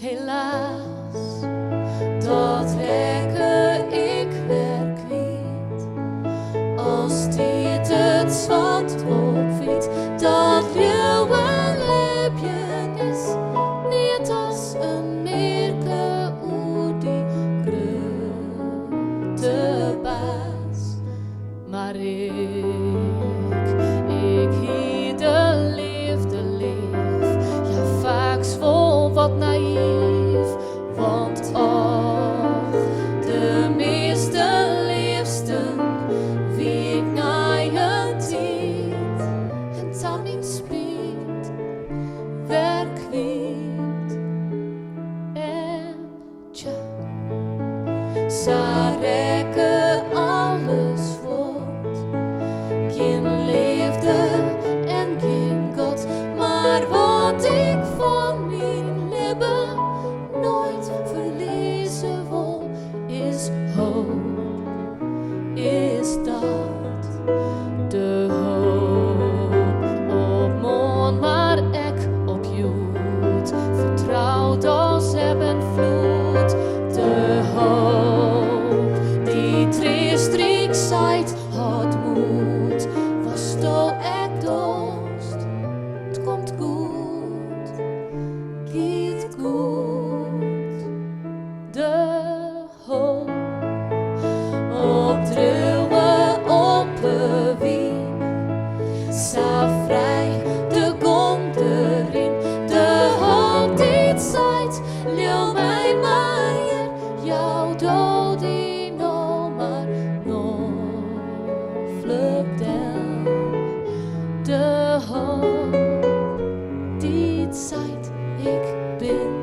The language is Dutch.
Helaas, dat rekke ik weer kwyt. Als dy't het zwart opwiet, dat leauwe lepje is niet als een merke oer die Grutte Baas. Maar ik hier de leefde leef, ja vaaks vol wat naïef, want och, de meeste liefsten wie ik naar je tiet, en dan niet spiet, weer kwyt. En tja, sa rekke alles wordt, geen leefde en geen God, maar wat ik van mijn lippen nooit verliezen wil, is hoop, is dat de hoop op morgen, maar ek op jood, vertrouwd als eb en vloed, de hoop die treestrik zijt had moed, was sto ek dorst, het komt goed, giet goed, de hoop op druwe op de wiek, sa vrij de gong erin, de hoop die zijt, leeuw mij Meijer, jou dood die no maar nog vlucht el, de hoop die zijt, ik ben